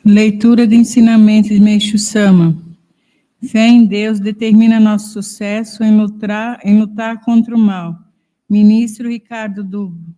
Leitura de ensinamentos de Meixo Sama. Fé em Deus determina nosso sucesso em lutar contra o mal. Ministro Ricardo Dubo.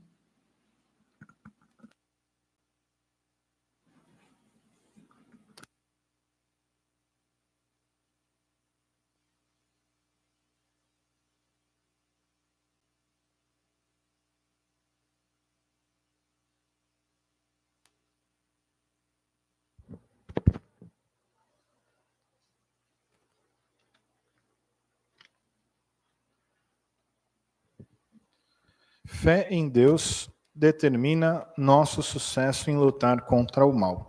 Fé em Deus determina nosso sucesso em lutar contra o mal.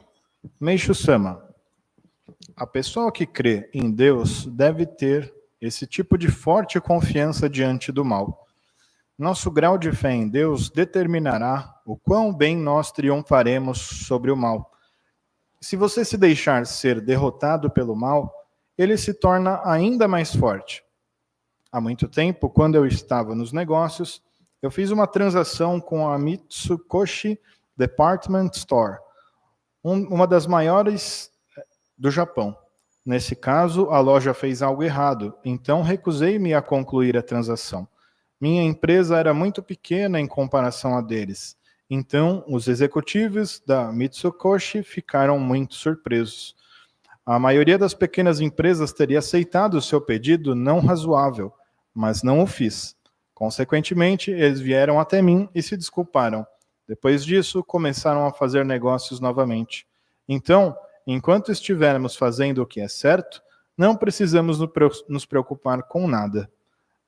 Meixo Sama. A pessoa que crê em Deus deve ter esse tipo de forte confiança diante do mal. Nosso grau de fé em Deus determinará o quão bem nós triunfaremos sobre o mal. Se você se deixar ser derrotado pelo mal, ele se torna ainda mais forte. Há muito tempo, quando eu estava nos negócios, eu fiz uma transação com a Mitsukoshi Department Store, uma das maiores do Japão. Nesse caso, a loja fez algo errado, então recusei-me a concluir a transação. Minha empresa era muito pequena em comparação a deles, então os executivos da Mitsukoshi ficaram muito surpresos. A maioria das pequenas empresas teria aceitado o seu pedido não razoável, mas não o fiz. Consequentemente, eles vieram até mim e se desculparam. Depois disso, começaram a fazer negócios novamente. Então, enquanto estivermos fazendo o que é certo, não precisamos nos preocupar com nada.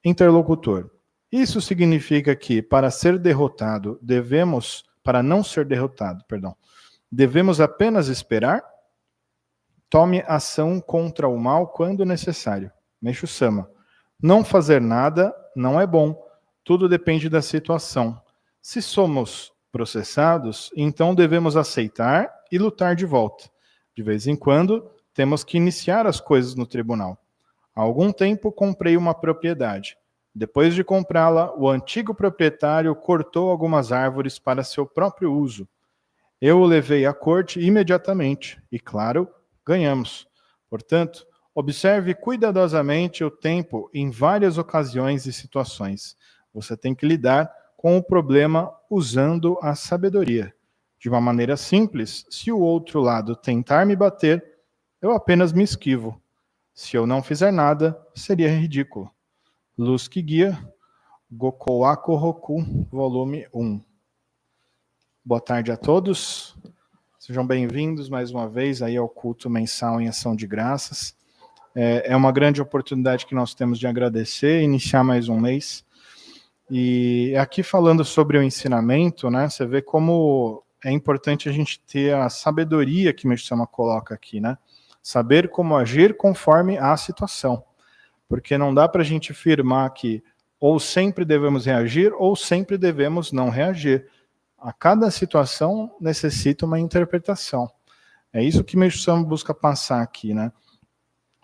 Interlocutor. Isso significa que, para não ser derrotado, devemos apenas esperar? Tome ação contra o mal quando necessário. Meixo Sama. Não fazer nada não é bom. Tudo depende da situação. Se somos processados, então devemos aceitar e lutar de volta. De vez em quando, temos que iniciar as coisas no tribunal. Há algum tempo, comprei uma propriedade. Depois de comprá-la, o antigo proprietário cortou algumas árvores para seu próprio uso. Eu o levei à corte imediatamente e, claro, ganhamos. Portanto, observe cuidadosamente o tempo em várias ocasiões e situações. Você tem que lidar com o problema usando a sabedoria. De uma maneira simples, se o outro lado tentar me bater, eu apenas me esquivo. Se eu não fizer nada, seria ridículo. Luz que guia, Gokowaku Roku, volume 1. Boa tarde a todos. Sejam bem-vindos mais uma vez aí ao culto mensal em ação de graças. É uma grande oportunidade que nós temos de agradecer e iniciar mais um mês. E aqui falando sobre o ensinamento, né, você vê como é importante a gente ter a sabedoria que Meixo Sama coloca aqui, né? Saber como agir conforme a situação. Porque não dá para a gente afirmar que ou sempre devemos reagir ou sempre devemos não reagir. A cada situação necessita uma interpretação. É isso que Meixo Sama busca passar aqui, né?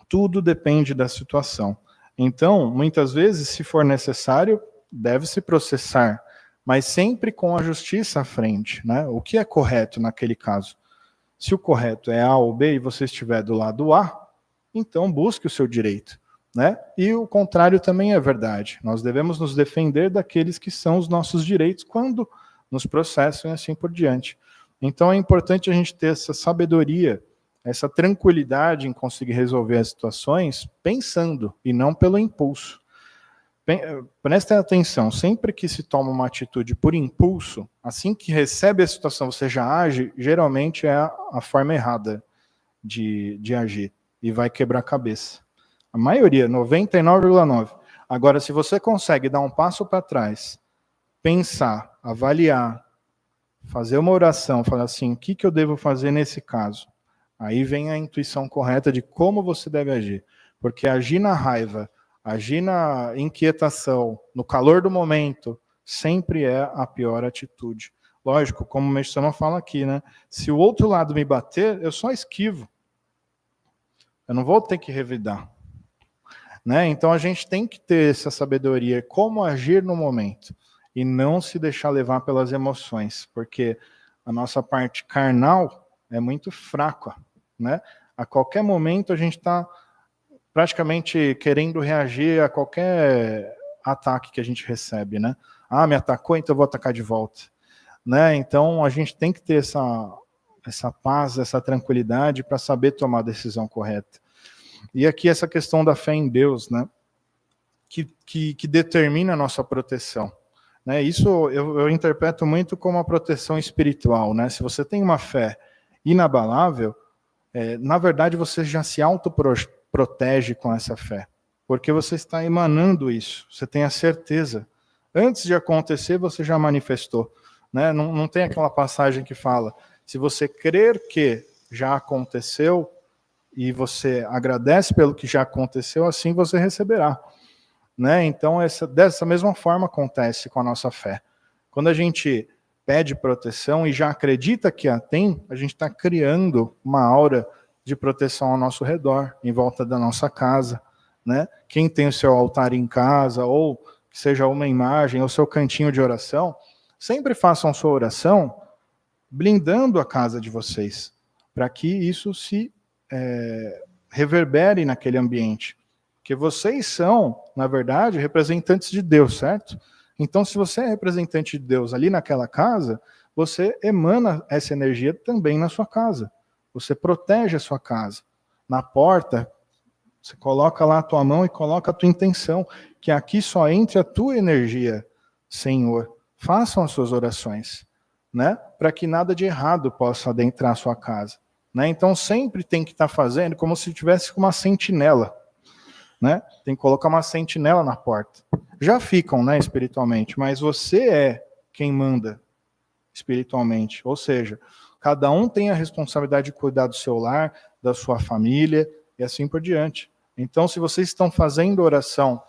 Tudo depende da situação. Então, muitas vezes, se for necessário, deve-se processar, mas sempre com a justiça à frente, né? O que é correto naquele caso? Se o correto é A ou B e você estiver do lado A, então busque o seu direito, né? E o contrário também é verdade. Nós devemos nos defender daqueles que são os nossos direitos quando nos processam e assim por diante. Então é importante a gente ter essa sabedoria, essa tranquilidade em conseguir resolver as situações pensando e não pelo impulso. Prestem atenção, sempre que se toma uma atitude por impulso, assim que recebe a situação, você já age, geralmente é a forma errada de agir e vai quebrar a cabeça. A maioria, 99,9%. Agora, se você consegue dar um passo para trás, pensar, avaliar, fazer uma oração, falar assim, o que eu devo fazer nesse caso? Aí vem a intuição correta de como você deve agir. Porque agir na raiva, agir na inquietação, no calor do momento, sempre é a pior atitude. Lógico, como o Meixo Sama fala aqui, né? Se o outro lado me bater, eu só esquivo. Eu não vou ter que revidar. Né? Então a gente tem que ter essa sabedoria, como agir no momento. E não se deixar levar pelas emoções. Porque a nossa parte carnal, é muito fraca, né? A qualquer momento a gente está praticamente querendo reagir a qualquer ataque que a gente recebe, né? Ah, me atacou, então eu vou atacar de volta, né? Então a gente tem que ter essa paz, essa tranquilidade para saber tomar a decisão correta. E aqui essa questão da fé em Deus, né? Que determina a nossa proteção. Né? Isso eu interpreto muito como uma proteção espiritual. Né? Se você tem uma fé inabalável, na verdade você já se autoprotege com essa fé, porque você está emanando isso, você tem a certeza. Antes de acontecer, você já manifestou. Né? Não tem aquela passagem que fala, se você crer que já aconteceu, e você agradece pelo que já aconteceu, assim você receberá. Né? Então, dessa mesma forma acontece com a nossa fé. Quando a gente pede proteção e já acredita que a tem, a gente está criando uma aura de proteção ao nosso redor, em volta da nossa casa. Né? Quem tem o seu altar em casa, ou que seja uma imagem, ou seu cantinho de oração, sempre façam sua oração blindando a casa de vocês, para que isso se reverbere naquele ambiente. Porque vocês são, na verdade, representantes de Deus, certo? Então, se você é representante de Deus ali naquela casa, você emana essa energia também na sua casa. Você protege a sua casa. Na porta, você coloca lá a tua mão e coloca a tua intenção, que aqui só entre a tua energia, Senhor. Façam as suas orações, né? Para que nada de errado possa adentrar a sua casa. Né? Então, sempre tem que estar fazendo como se tivesse uma sentinela. Né? Tem que colocar uma sentinela na porta. Já ficam, né, espiritualmente, mas você é quem manda espiritualmente. Ou seja, cada um tem a responsabilidade de cuidar do seu lar, da sua família e assim por diante. Então, se vocês estão fazendo oração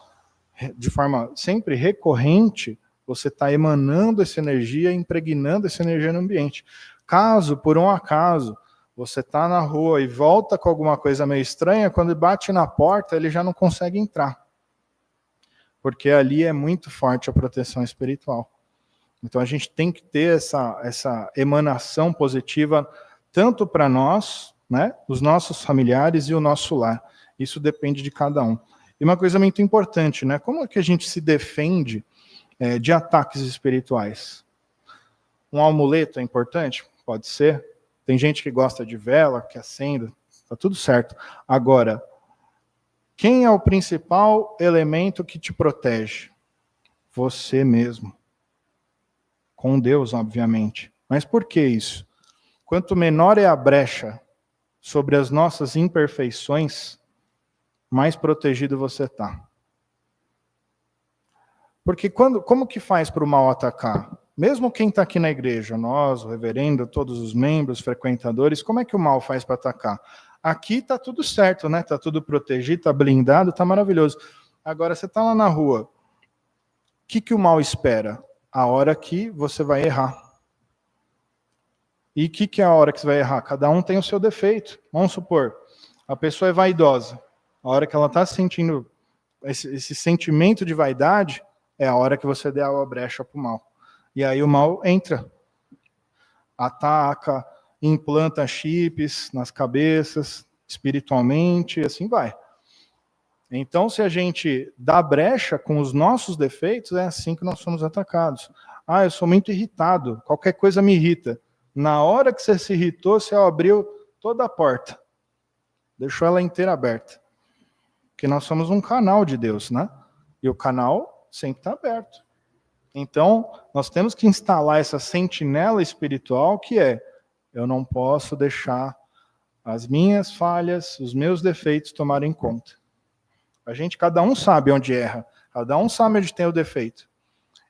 de forma sempre recorrente, você está emanando essa energia, impregnando essa energia no ambiente. Caso, por um acaso, você está na rua e volta com alguma coisa meio estranha, quando bate na porta, ele já não consegue entrar. Porque ali é muito forte a proteção espiritual. Então a gente tem que ter essa emanação positiva, tanto para nós, né, os nossos familiares e o nosso lar. Isso depende de cada um. E uma coisa muito importante, né, como é que a gente se defende de ataques espirituais? Um amuleto é importante? Pode ser. Tem gente que gosta de vela, que acende, tá tudo certo. Agora, quem é o principal elemento que te protege? Você mesmo. Com Deus, obviamente. Mas por que isso? Quanto menor é a brecha sobre as nossas imperfeições, mais protegido você está. Porque como que faz para o mal atacar? Mesmo quem está aqui na igreja, nós, o reverendo, todos os membros, frequentadores, como é que o mal faz para atacar? Aqui está tudo certo, né? Está tudo protegido, está blindado, está maravilhoso. Agora, você está lá na rua, o que o mal espera? A hora que você vai errar. E o que é a hora que você vai errar? Cada um tem o seu defeito. Vamos supor, a pessoa é vaidosa. A hora que ela está sentindo esse sentimento de vaidade, é a hora que você der a brecha para o mal. E aí o mal entra, ataca, implanta chips nas cabeças, espiritualmente, e assim vai. Então, se a gente dá brecha com os nossos defeitos, é assim que nós somos atacados. Ah, eu sou muito irritado, qualquer coisa me irrita. Na hora que você se irritou, você abriu toda a porta. Deixou ela inteira aberta. Porque nós somos um canal de Deus, né? E o canal sempre está aberto. Então, nós temos que instalar essa sentinela espiritual que eu não posso deixar as minhas falhas, os meus defeitos tomarem conta. Cada um sabe onde erra, cada um sabe onde tem o defeito.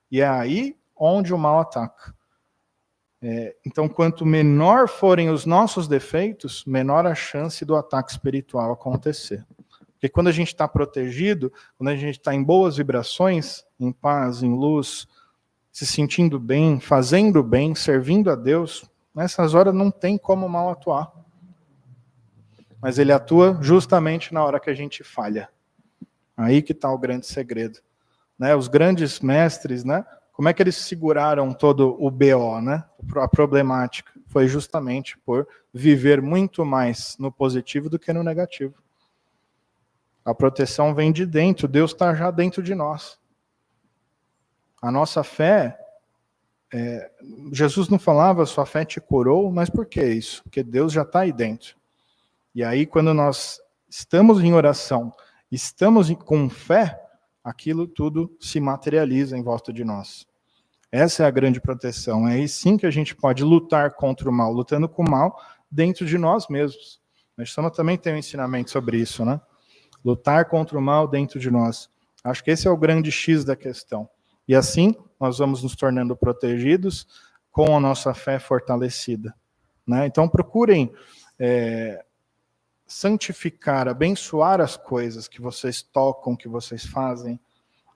E é aí onde o mal ataca. Então, quanto menor forem os nossos defeitos, menor a chance do ataque espiritual acontecer. Porque quando a gente está protegido, quando a gente está em boas vibrações, em paz, em luz, se sentindo bem, fazendo bem, servindo a Deus, nessas horas não tem como o mal atuar. Mas ele atua justamente na hora que a gente falha. Aí que está o grande segredo. Né? Os grandes mestres, né? Como é que eles seguraram todo o BO, né? A problemática? foi justamente por viver muito mais no positivo do que no negativo. A proteção vem de dentro, Deus está já dentro de nós. A nossa fé, Jesus não falava, sua fé te curou, mas por que isso? Porque Deus já está aí dentro. E aí, quando nós estamos em oração, estamos com fé, aquilo tudo se materializa em volta de nós. Essa é a grande proteção. É aí sim que a gente pode lutar contra o mal, lutando com o mal dentro de nós mesmos. A Soma também tem um ensinamento sobre isso, né? Lutar contra o mal dentro de nós. Acho que esse é o grande X da questão. E assim, nós vamos nos tornando protegidos com a nossa fé fortalecida. Né? Então, procurem santificar, abençoar as coisas que vocês tocam, que vocês fazem,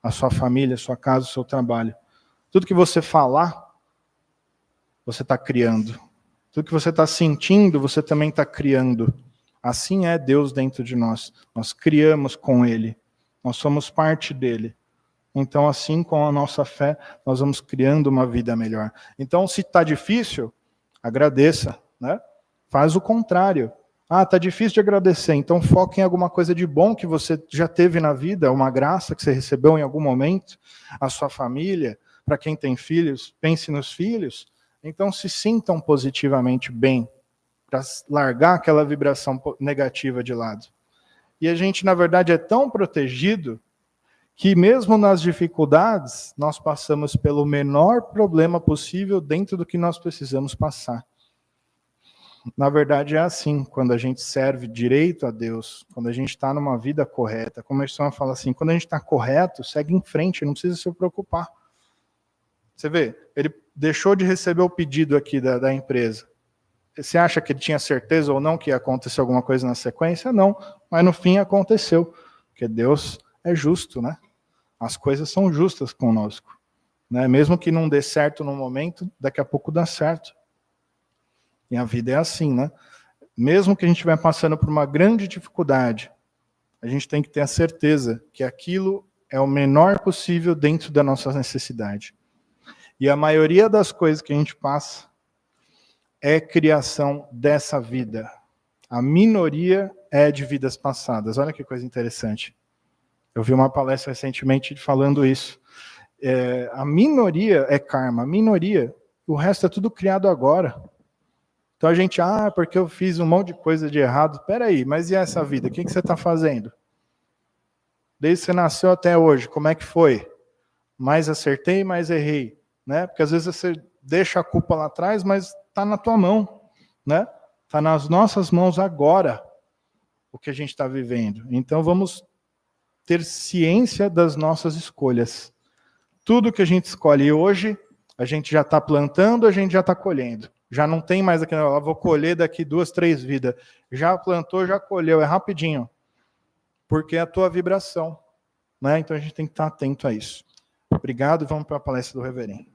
a sua família, a sua casa, o seu trabalho. Tudo que você falar, você está criando. Tudo que você está sentindo, você também está criando. Assim é Deus dentro de nós. Nós criamos com Ele. Nós somos parte dele. Então, assim, com a nossa fé, nós vamos criando uma vida melhor. Então, se está difícil, agradeça. Né? Faz o contrário. Está difícil de agradecer. Então, foque em alguma coisa de bom que você já teve na vida, uma graça que você recebeu em algum momento, a sua família. Para quem tem filhos, pense nos filhos. Então, se sintam positivamente bem, para largar aquela vibração negativa de lado. E a gente, na verdade, é tão protegido que mesmo nas dificuldades, nós passamos pelo menor problema possível dentro do que nós precisamos passar. Na verdade, é assim, quando a gente serve direito a Deus, quando a gente está numa vida correta, como a Soma fala assim, quando a gente está correto, segue em frente, não precisa se preocupar. Você vê, ele deixou de receber o pedido aqui da empresa. Você acha que ele tinha certeza ou não que ia acontecer alguma coisa na sequência? Não, mas no fim aconteceu, porque Deus é justo, né? As coisas são justas conosco. Né? Mesmo que não dê certo no momento, daqui a pouco dá certo. E a vida é assim, né? Mesmo que a gente estiver passando por uma grande dificuldade, a gente tem que ter a certeza que aquilo é o menor possível dentro da nossa necessidade. E a maioria das coisas que a gente passa é criação dessa vida. A minoria é de vidas passadas. Olha que coisa interessante. Eu vi uma palestra recentemente falando isso. A minoria é karma, a minoria, o resto é tudo criado agora. Então a gente, porque eu fiz um monte de coisa de errado. Peraí, mas e essa vida? O que você está fazendo? Desde que você nasceu até hoje, como é que foi? Mais acertei, mais errei. Né? Porque às vezes você deixa a culpa lá atrás, mas está na tua mão. Né? Está nas nossas mãos agora o que a gente está vivendo. Então vamos ter ciência das nossas escolhas. Tudo que a gente escolhe hoje, a gente já está plantando, a gente já está colhendo. Já não tem mais aquele, vou colher daqui 2, 3 vidas. Já plantou, já colheu, é rapidinho. Porque é a tua vibração. Né? Então a gente tem que estar atento a isso. Obrigado, vamos para a palestra do reverendo.